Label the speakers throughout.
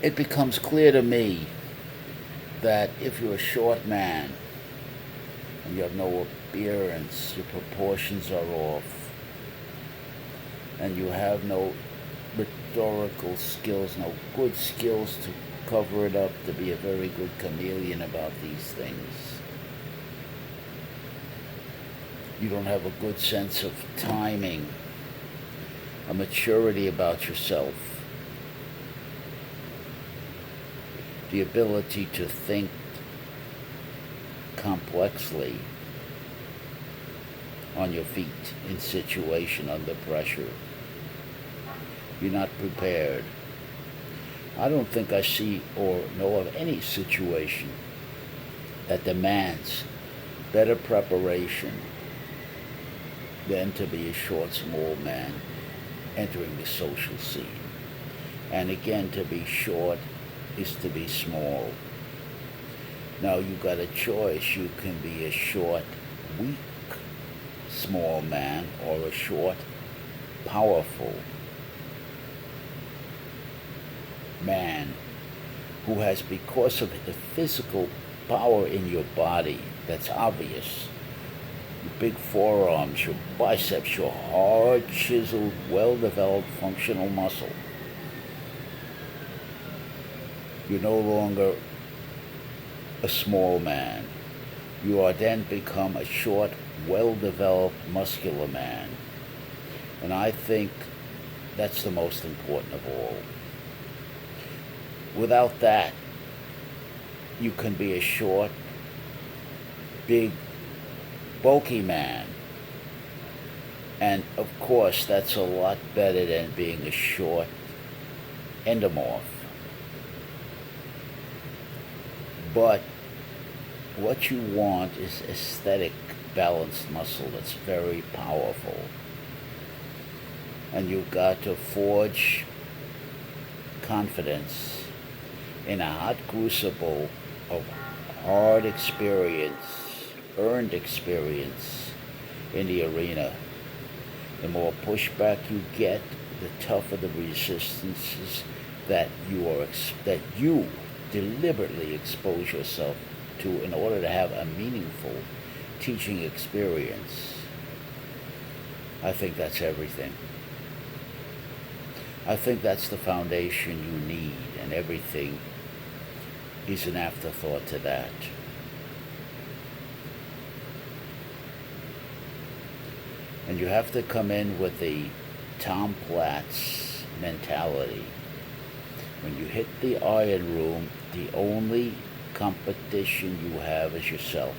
Speaker 1: it becomes clear to me that if you're a short man and you have no appearance, your proportions are off, and you have no rhetorical skills, no good skills to cover it up, to be a very good chameleon about these things. You don't have a good sense of timing, a maturity about yourself, the ability to think complexly on your feet in situation under pressure. You're not prepared. I don't think I see or know of any situation that demands better preparation than to be a short, small man entering the social scene. And again, to be short is to be small. Now you've got a choice. You can be a short, weak, small man, or a short, powerful man who has, because of the physical power in your body that's obvious, your big forearms, your biceps, your hard, chiseled, well-developed functional muscle. You're no longer a small man. You are then become a short, well-developed, muscular man. And I think that's the most important of all. Without that, you can be a short, big, bulky man. And of course, that's a lot better than being a short endomorph. But what you want is aesthetic, balanced muscle that's very powerful. And you've got to forge confidence in a hot crucible of hard experience, earned experience in the arena. The more pushback you get, the tougher the resistances that you deliberately expose yourself to in order to have a meaningful teaching experience. I think that's everything. I think that's the foundation you need, and everything is an afterthought to that. And you have to come in with the Tom Platz mentality. When you hit the iron room, the only competition you have is yourself.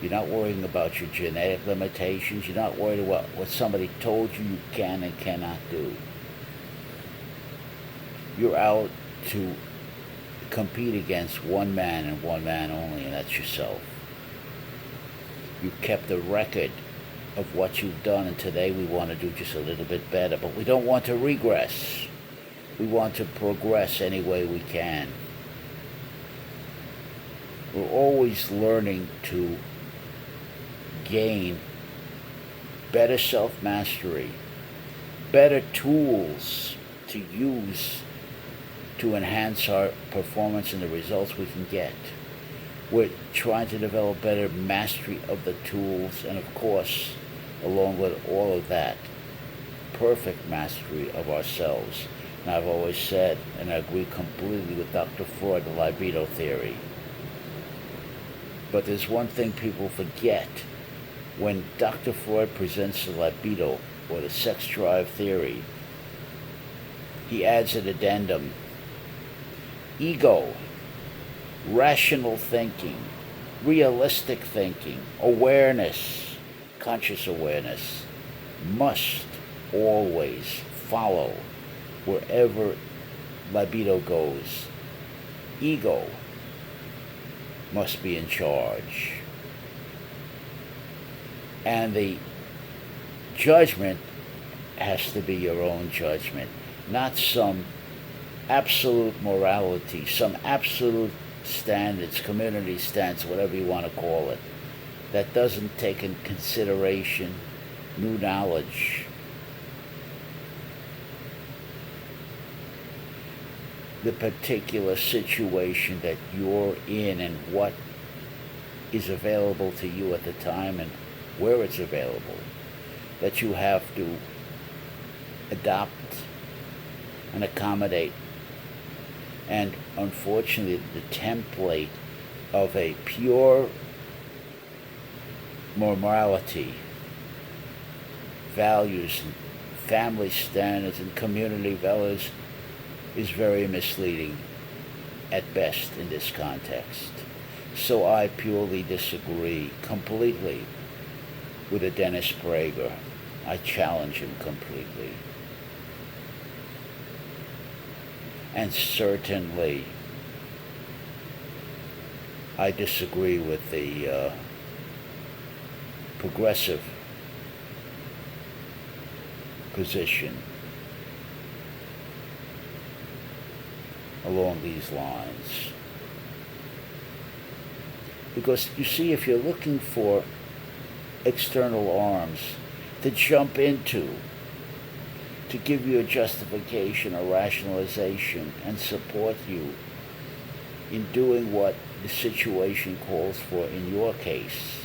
Speaker 1: You're not worrying about your genetic limitations. You're not worried about what somebody told you can and cannot do. You're out to compete against one man and one man only, and that's yourself. You kept a record of what you've done, and today we want to do just a little bit better, but we don't want to regress. We want to progress any way we can. We're always learning to gain better self-mastery, better tools to use to enhance our performance and the results we can get. We're trying to develop better mastery of the tools, and of course, along with all of that, perfect mastery of ourselves. And I've always said, and I agree completely with Dr. Freud, the libido theory. But there's one thing people forget. When Dr. Freud presents the libido, or the sex drive theory, he adds an addendum. Ego, rational thinking, realistic thinking, awareness, conscious awareness, must always follow wherever libido goes. Ego must be in charge. And the judgment has to be your own judgment, not some absolute morality, some absolute standards, community standards, whatever you want to call it, that doesn't take in consideration new knowledge. the particular situation that you're in and what is available to you at the time and where it's available, that you have to adopt and accommodate. And unfortunately, the template of a pure morality, values, and family standards, and community values is very misleading at best in this context. So I purely disagree completely with a Dennis Prager. I challenge him completely. And certainly, I disagree with the progressive position along these lines. Because you see, if you're looking for external arms to jump into, to give you a justification, a rationalization, and support you in doing what the situation calls for in your case,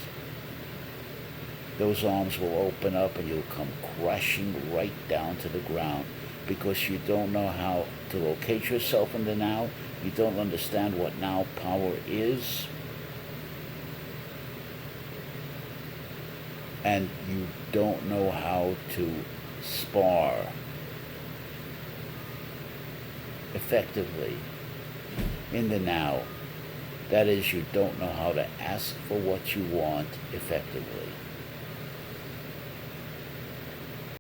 Speaker 1: those arms will open up and you'll come crashing right down to the ground because you don't know how to locate yourself in the now. You don't understand what now power is. And you don't know how to spar effectively in the now. That is, you don't know how to ask for what you want effectively.